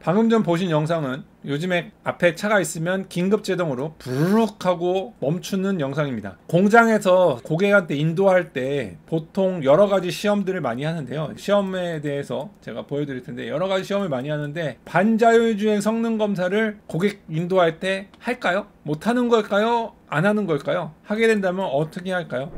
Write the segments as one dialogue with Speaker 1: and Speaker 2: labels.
Speaker 1: 방금 전 보신 영상은 요즘에 앞에 차가 있으면 긴급 제동으로 부르륵 하고 멈추는 영상입니다. 공장에서 고객한테 인도할 때 보통 여러 가지 시험들을 많이 하는데요. 시험에 대해서 제가 보여드릴 텐데 여러 가지 시험을 많이 하는데 반자율주행 성능 검사를 고객 인도할 때 할까요? 못하는 걸까요? 안 하는 걸까요? 하게 된다면 어떻게 할까요?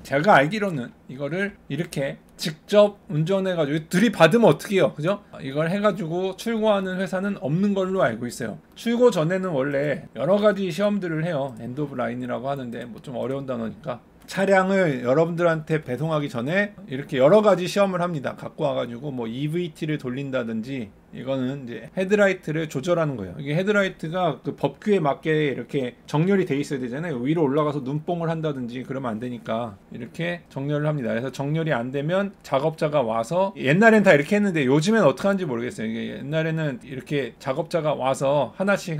Speaker 1: 제가 알기로는 이거를 이렇게 직접 운전해가지고 들이받으면 어떻게 해요? 그죠? 이걸 해가지고 출고하는 회사는 없는 걸로 알고 있어요. 출고 전에는 원래 여러 가지 시험들을 해요. 엔드 오브 라인이라고 하는데 뭐 좀 어려운 단어니까 차량을 여러분들한테 배송하기 전에 이렇게 여러 가지 시험을 합니다. 갖고 와가지고 뭐 EVT를 돌린다든지 이거는 이제 헤드라이트를 조절하는 거예요. 이게 헤드라이트가 그 법규에 맞게 이렇게 정렬이 돼 있어야 되잖아요. 위로 올라가서 눈뽕을 한다든지 그러면 안 되니까 이렇게 정렬을 합니다. 그래서 정렬이 안 되면 작업자가 와서 옛날엔 다 이렇게 했는데 요즘엔 어떻게 하는지 모르겠어요. 이게 옛날에는 이렇게 작업자가 와서 하나씩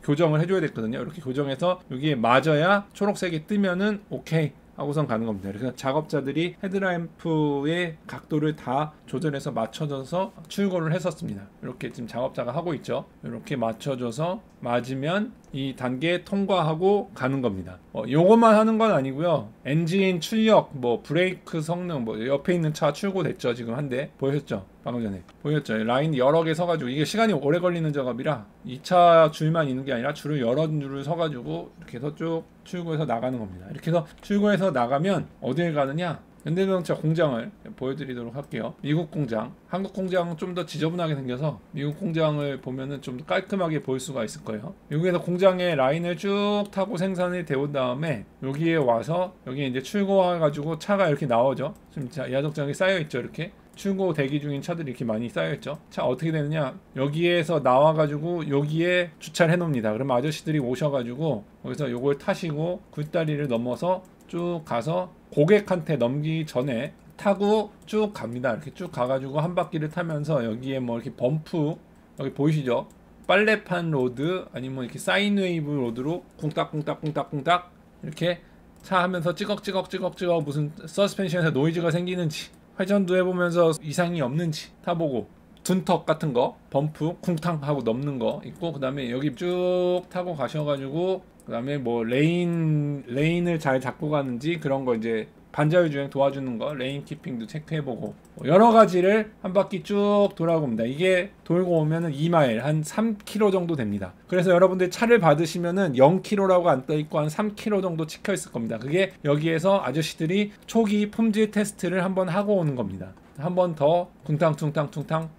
Speaker 1: 교정을 해줘야 됐거든요. 이렇게 교정해서 여기에 맞아야 초록색이 뜨면은 오케이 하고선 가는 겁니다. 그래서 작업자들이 헤드램프의 각도를 다 조절해서 맞춰줘서 출고를 했었습니다. 이렇게 지금 작업자가 하고 있죠. 이렇게 맞춰줘서 맞으면 이 단계 통과하고 가는 겁니다. 요것만 하는 건 아니고요. 엔진 출력, 뭐 브레이크 성능, 뭐 옆에 있는 차 출고됐죠. 지금 한 대 보였죠. 방금 전에 보였죠. 라인 여러 개 서가지고 이게 시간이 오래 걸리는 작업이라 2차 줄만 있는 게 아니라 줄을 여러 줄을 서가지고 이렇게 해서 쭉 출고해서 나가는 겁니다. 이렇게 해서 출고해서 나가면 어딜 가느냐? 현대자동차 공장을 보여드리도록 할게요. 미국 공장, 한국 공장은 좀 더 지저분하게 생겨서 미국 공장을 보면은 좀 더 깔끔하게 볼 수가 있을 거예요. 여기에서 공장의 라인을 쭉 타고 생산이 되온 다음에 여기에 와서 여기 이제 출고해가지고 차가 이렇게 나오죠. 지금 야적장이 쌓여 있죠. 이렇게 출고 대기 중인 차들이 이렇게 많이 쌓여있죠. 차 어떻게 되느냐, 여기에서 나와가지고 여기에 주차를 해놓습니다. 그러면 아저씨들이 오셔가지고 거기서 요걸 타시고 굴다리를 넘어서 쭉 가서 고객한테 넘기기 전에 타고 쭉 갑니다. 이렇게 쭉 가가지고 한 바퀴를 타면서 여기에 뭐 이렇게 범프, 여기 보이시죠? 빨래판 로드 아니면 이렇게 사인웨이브 로드로 쿵딱쿵딱쿵딱쿵딱 이렇게 차 하면서 찌걱찌걱 무슨 서스펜션에서 노이즈가 생기는지, 회전도 해보면서 이상이 없는지 타보고, 둔턱 같은 거 범프 쿵탕 하고 넘는 거 있고, 그 다음에 여기 쭉 타고 가셔가지고 그 다음에 뭐 레인을 잘 잡고 가는지 그런 거 이제 반자율 주행 도와주는 거 레인 키핑도 체크해보고 뭐 여러 가지를 한 바퀴 쭉 돌아봅니다. 이게 돌고 오면은 2마일 한 3km 정도 됩니다. 그래서 여러분들 차를 받으시면은 0km라고 안 떠있고 한 3km 정도 찍혀 있을 겁니다. 그게 여기에서 아저씨들이 초기 품질 테스트를 한번 하고 오는 겁니다. 한 번 더 쿵탕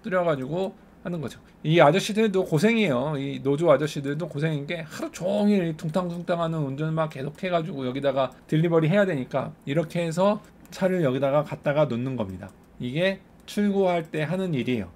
Speaker 1: 뚫려가지고 하는 거죠. 이 아저씨들도 고생이에요. 이 노조 아저씨들도 고생인 게 하루 종일 퉁탕퉁탕 하는 운전만 계속 해가지고 여기다가 딜리버리 해야 되니까 이렇게 해서 차를 여기다가 갖다가 놓는 겁니다. 이게 출고할 때 하는 일이에요.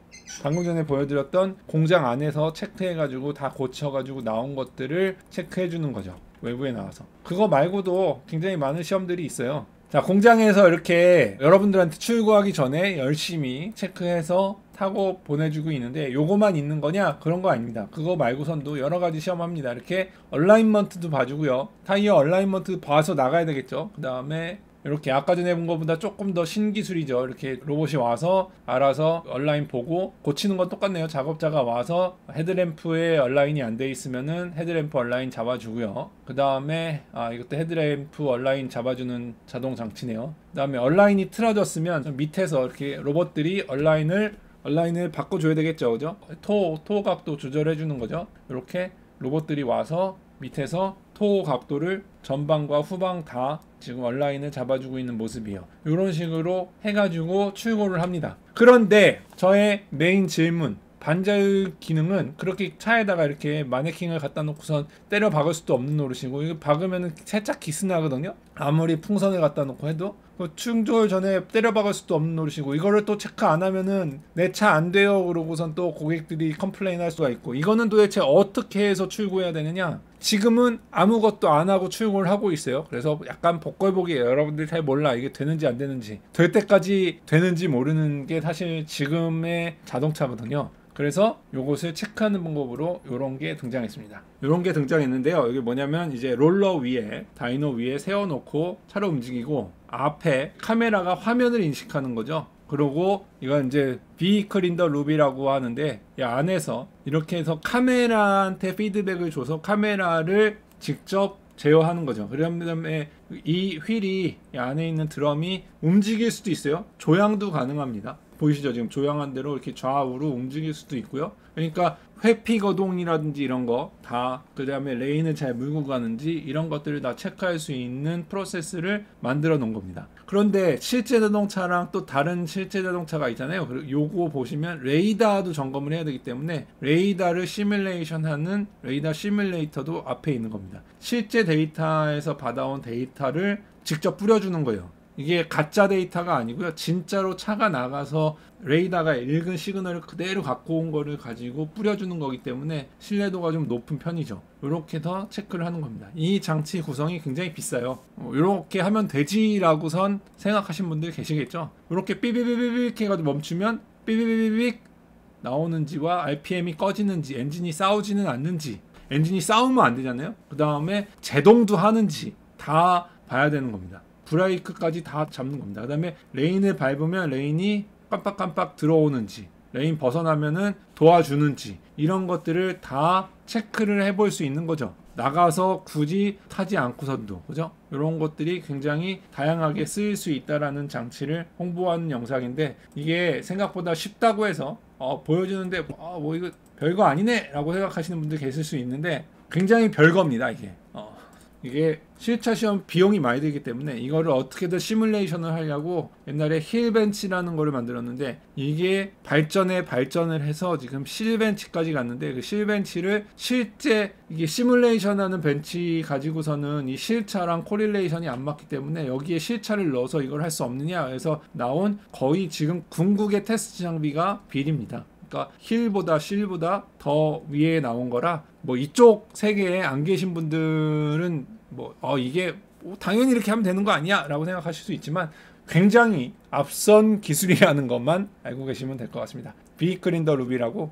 Speaker 1: 방금 전에 보여드렸던 공장 안에서 체크해가지고 다 고쳐가지고 나온 것들을 체크해주는 거죠. 외부에 나와서. 그거 말고도 굉장히 많은 시험들이 있어요. 자, 공장에서 이렇게 여러분들한테 출고하기 전에 열심히 체크해서 타고 보내주고 있는데 요거만 있는 거냐? 그런 거 아닙니다. 그거 말고선도 여러 가지 시험합니다. 이렇게 얼라인먼트도 봐주고요. 타이어 얼라인먼트 봐서 나가야 되겠죠. 그 다음에 이렇게 아까 전에 본 것보다 조금 더 신기술이죠. 이렇게 로봇이 와서 알아서 얼라인 보고 고치는 건 똑같네요. 작업자가 와서 헤드램프에 얼라인이 안 돼 있으면은 헤드램프 얼라인 잡아주고요. 그 다음에 이것도 헤드램프 얼라인 잡아주는 자동 장치네요. 그 다음에 얼라인이 틀어졌으면 밑에서 이렇게 로봇들이 얼라인을 바꿔줘야 되겠죠. 그죠? 토 각도 조절해 주는 거죠. 이렇게 로봇들이 와서 밑에서 토 각도를 전방과 후방 다 지금 얼라인을 잡아주고 있는 모습이에요. 이런 식으로 해가지고 출고를 합니다. 그런데 저의 메인 질문, 반자율 기능은 그렇게 차에다가 이렇게 마네킹을 갖다 놓고선 때려 박을 수도 없는 노릇이고, 이거 박으면 살짝 기스나거든요. 아무리 풍선을 갖다 놓고 해도 충돌 전에 때려 박을 수도 없는 노릇이고, 이거를 또 체크 안 하면은 내 차 안 돼요 그러고선 또 고객들이 컴플레인 할 수가 있고, 이거는 도대체 어떻게 해서 출고해야 되느냐? 지금은 아무것도 안 하고 출고를 하고 있어요. 그래서 약간 복걸복이에요. 여러분들이 잘 몰라, 이게 되는지 안 되는지. 될 때까지 되는지 모르는 게 사실 지금의 자동차거든요. 그래서 요것을 체크하는 방법으로 요런 게 등장했습니다. 요런 게 등장했는데요. 이게 뭐냐면 이제 롤러 위에, 다이노 위에 세워놓고 차를 움직이고 앞에 카메라가 화면을 인식하는 거죠. 그리고 이건 이제 Vehicle in the Loop이라고 하는데 이 안에서 이렇게 해서 카메라한테 피드백을 줘서 카메라를 직접 제어하는 거죠. 그다음에 이 휠이 이 안에 있는 드럼이 움직일 수도 있어요. 조향도 가능합니다. 보이시죠? 지금 조향한 대로 이렇게 좌우로 움직일 수도 있고요. 그러니까 회피 거동이라든지 이런 거 다, 그 다음에 레인을 잘 물고 가는지 이런 것들을 다 체크할 수 있는 프로세스를 만들어 놓은 겁니다. 그런데 실제 자동차랑 또 다른 실제 자동차가 있잖아요. 그리고 요거 보시면 레이더도 점검을 해야 되기 때문에 레이더를 시뮬레이션 하는 레이더 시뮬레이터도 앞에 있는 겁니다. 실제 데이터에서 받아온 데이터를 직접 뿌려주는 거예요. 이게 가짜 데이터가 아니고요. 진짜로 차가 나가서 레이더가 읽은 시그널을 그대로 갖고 온 거를 가지고 뿌려주는 거기 때문에 신뢰도가 좀 높은 편이죠. 이렇게 더 체크를 하는 겁니다. 이 장치 구성이 굉장히 비싸요. 이렇게 하면 되지라고선 생각하신 분들 계시겠죠. 이렇게 삐비비비빅 해가지고 멈추면 삐비비비빅 나오는지와 RPM이 꺼지는지, 엔진이 싸우지는 않는지, 엔진이 싸우면 안 되잖아요. 그 다음에 제동도 하는지 다 봐야 되는 겁니다. 브레이크까지 다 잡는 겁니다. 그 다음에 레인을 밟으면 레인이 깜빡깜빡 들어오는지, 레인 벗어나면은 도와주는지, 이런 것들을 다 체크를 해볼 수 있는 거죠. 나가서 굳이 타지 않고선도, 그죠? 이런 것들이 굉장히 다양하게 쓰일 수 있다라는 장치를 홍보하는 영상인데, 이게 생각보다 쉽다고 해서 보여주는데 뭐 이거 별거 아니네 라고 생각하시는 분들 계실 수 있는데 굉장히 별거입니다. 이게 실차 시험 비용이 많이 들기 때문에 이거를 어떻게든 시뮬레이션을 하려고 옛날에 힐벤치라는 거를 만들었는데, 이게 발전을 해서 지금 실벤치까지 갔는데, 그 실벤치를 실제 이게 시뮬레이션하는 벤치 가지고서는 이 실차랑 코릴레이션이 안 맞기 때문에 여기에 실차를 넣어서 이걸 할 수 없느냐 해서 나온 거의 지금 궁극의 테스트 장비가 빌입니다. 그러니까 힐보다 실보다 더 위에 나온 거라, 뭐 이쪽 세계에 안 계신 분들은 이게 당연히 이렇게 하면 되는 거 아니야 라고 생각하실 수 있지만 굉장히 앞선 기술이라는 것만 알고 계시면 될 것 같습니다. Vehicle in the Loop이라고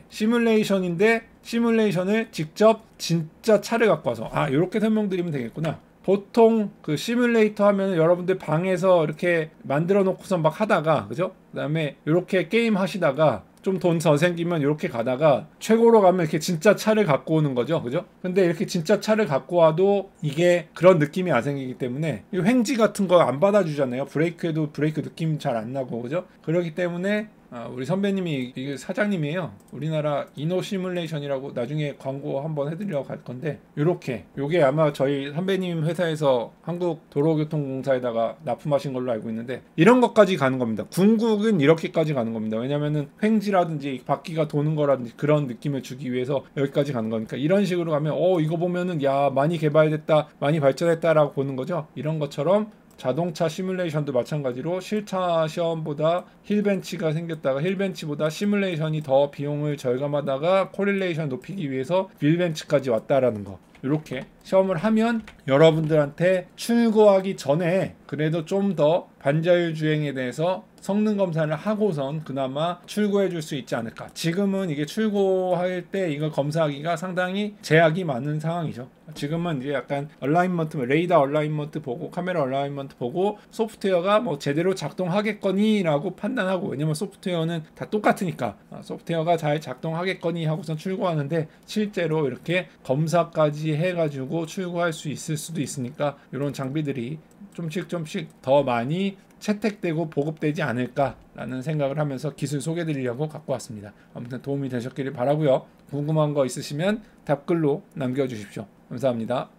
Speaker 1: 시뮬레이션인데 시뮬레이션을 직접 진짜 차를 갖고 와서 이렇게 설명드리면 되겠구나. 보통 그 시뮬레이터 하면 여러분들 방에서 이렇게 만들어 놓고서 막 하다가, 그죠? 그 다음에 이렇게 게임 하시다가 좀 돈 더 생기면 이렇게 가다가 최고로 가면 이렇게 진짜 차를 갖고 오는 거죠. 그죠? 근데 이렇게 진짜 차를 갖고 와도 이게 그런 느낌이 안 생기기 때문에 이 횡지 같은 거 안 받아주잖아요. 브레이크에도 브레이크 느낌 잘 안 나고, 그죠? 그렇기 때문에 우리 선배님이, 이게 사장님이에요. 우리나라 이노 시뮬레이션이라고 나중에 광고 한번 해드리려고 할 건데, 요게 아마 저희 선배님 회사에서 한국도로교통공사에다가 납품하신 걸로 알고 있는데, 이런 것까지 가는 겁니다. 궁극은 이렇게까지 가는 겁니다. 왜냐면은 횡지라든지 바퀴가 도는 거라든지 그런 느낌을 주기 위해서 여기까지 가는 거니까, 이런 식으로 가면 이거 보면은 야 많이 개발됐다, 많이 발전했다라고 보는 거죠. 이런 것처럼 자동차 시뮬레이션도 마찬가지로 실차 시험보다 힐벤치가 생겼다가 힐벤치보다 시뮬레이션이 더 비용을 절감하다가 코릴레이션 높이기 위해서 빌벤치까지 왔다라는 거. 이렇게 시험을 하면 여러분들한테 출고하기 전에 그래도 좀 더 반자율 주행에 대해서 성능 검사를 하고선 그나마 출고해 줄 수 있지 않을까. 지금은 이게 출고할 때 이걸 검사하기가 상당히 제약이 많은 상황이죠. 지금은 이제 약간 얼라인먼트, 레이더 얼라인먼트 보고 카메라 얼라인먼트 보고 소프트웨어가 뭐 제대로 작동하겠거니 라고 판단하고, 왜냐면 소프트웨어는 다 똑같으니까 소프트웨어가 잘 작동하겠거니 하고선 출고하는데, 실제로 이렇게 검사까지 해가지고 출고할 수 있을 수도 있으니까 이런 장비들이 좀씩 더 많이 채택되고 보급되지 않을까라는 생각을 하면서 기술 소개드리려고 갖고 왔습니다. 아무튼 도움이 되셨기를 바라고요. 궁금한 거 있으시면 답글로 남겨주십시오. 감사합니다.